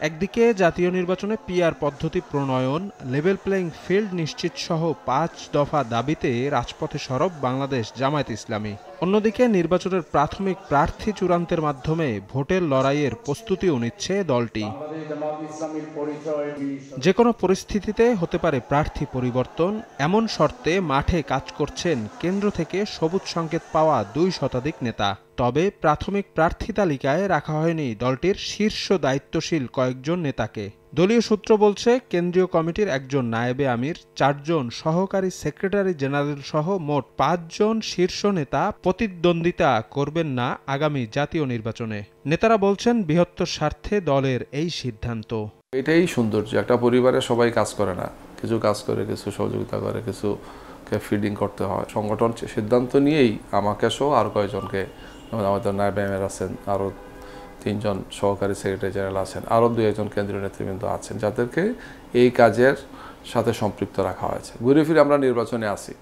একদিকে জাতীয় নির্বাচনে পিআর পদ্ধতি প্রণয়ন, লেভেল প্লেইং ফিল্ড নিশ্চিত সহ ৫ দফা দাবিতে রাজপথে সরব বাংলাদেশ জামায়াত ইসলামী। অন্যদিকে নির্বাচনের প্রাথমিক প্রার্থী চূড়ান্তের মাধ্যমে ভোটের লড়াইয়ের প্রস্তুতিও নিচ্ছে দলটি। যে কোনো পরিস্থিতিতে হতে পারে প্রার্থী পরিবর্তন, এমন শর্তে মাঠে কাজ করছেন কেন্দ্র থেকে সবুজ সংকেত পাওয়া ২ শতাধিক নেতা। তবে প্রাথমিক প্রার্থী তালিকায় রাখা হয়নি দলটির শীর্ষ দায়িত্বশীল কয়েকজন নেতাকে। দলীয় সূত্র বলছে, কেন্দ্রীয় কমিটির একজন নায়েবে আমির, ৪ জন সহকারী সেক্রেটারি জেনারেল সহ মোট ৫ জন শীর্ষ নেতা প্রতিদ্বন্দ্বিতা করবেন না আগামী জাতীয় নির্বাচনে। নেতারা বলছেন, বৃহত্তর স্বার্থে দলের এই সিদ্ধান্ত। এটাই সৌন্দর্য। একটা পরিবারে সবাই কাজ করে না, কিছু কাজ করে, কিছু সহযোগিতা করে, কিছুকে ফিডিং করতে হয়। সংগঠন সিদ্ধান্ত নিয়েই আমাকে সহ আর কয়েকজনকে, আমাদের নায়েবে আমির আছেন, আরও ৩ জন সহকারী সেক্রেটারি জেনারেল আছেন, আরও ২-১ কেন্দ্রীয় নেতৃবৃন্দ আছেন, যাদেরকে এই কাজের সাথে সম্পৃক্ত রাখা হয়েছে। ঘুরে ফিরে আমরা নির্বাচনে আছি,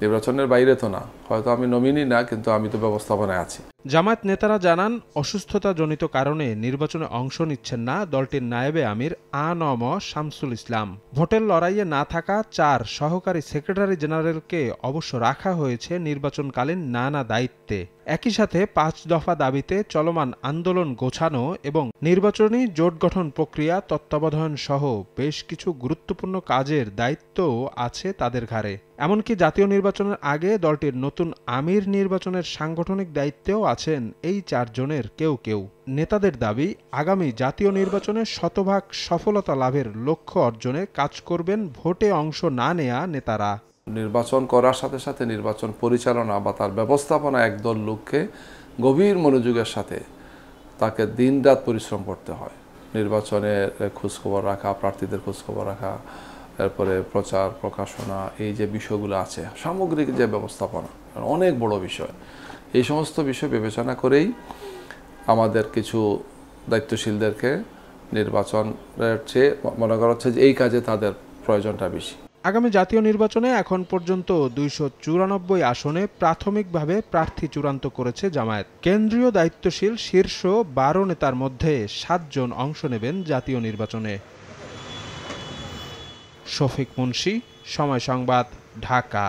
নির্বাচনের বাইরে তো না। হয়তো আমি নমিনি না, কিন্তু আমি তো ব্যবস্থাপনায় আছি। জামায়াত নেতারা জানান, অসুস্থতাজনিত কারণে নির্বাচনে অংশ নিচ্ছেন না দলটির নায়েবে আমির আ.ন.ম শামসুল ইসলাম। ভোটের লড়াইয়ে না থাকা ৪ সহকারী সেক্রেটারি জেনারেলকে অবশ্য রাখা হয়েছে নির্বাচনকালীন নানা দায়িত্বে। একই সাথে ৫ দফা দাবিতে চলমান আন্দোলন গোছানো এবং নির্বাচনী জোট গঠন প্রক্রিয়া তত্ত্বাবধান সহ বেশ কিছু গুরুত্বপূর্ণ কাজের দায়িত্বও আছে তাদের ঘাড়ে। এমনকি জাতীয় নির্বাচনের আগে দলটির নতুন আমির নির্বাচনের সাংগঠনিক দায়িত্বেও আছেন এই ৪ জনের কেউ কেউ। নেতাদের দাবি, আগামী জাতীয় নির্বাচনে শতভাগ সফলতা লাভের লক্ষ্য অর্জনে কাজ করবেন ভোটে অংশ না নেয়া নেতারা। নির্বাচন করার সাথে সাথে নির্বাচন পরিচালনা বা তার ব্যবস্থাপনা একদল লোককে গভীর মনোযোগের সাথে তাকে দিনরাত পরিশ্রম করতে হয়। নির্বাচনের খোঁজখবর রাখা, প্রার্থীদের খোঁজখবর রাখা, এরপরে প্রচার প্রকাশনা, এই যে বিষয়গুলো আছে, সামগ্রিক যে ব্যবস্থাপনা, অনেক বড় বিষয়। এই সমস্ত বিষয় বিবেচনা করেই আমাদের কিছু দায়িত্বশীলদেরকে নির্বাচনের চেয়ে মনে করা হচ্ছে যে এই কাজে তাদের প্রয়োজনটা বেশি। আগামী জাতীয় নির্বাচনে এখন পর্যন্ত ২৯৪ আসনে প্রাথমিকভাবে প্রার্থী চূড়ান্ত করেছে জামায়াত। কেন্দ্রীয় দায়িত্বশীল শীর্ষ ১২ নেতার মধ্যে ৭ জন অংশ নেবেন জাতীয় নির্বাচনে। শফিক মুন্সী, সময় সংবাদ, ঢাকা।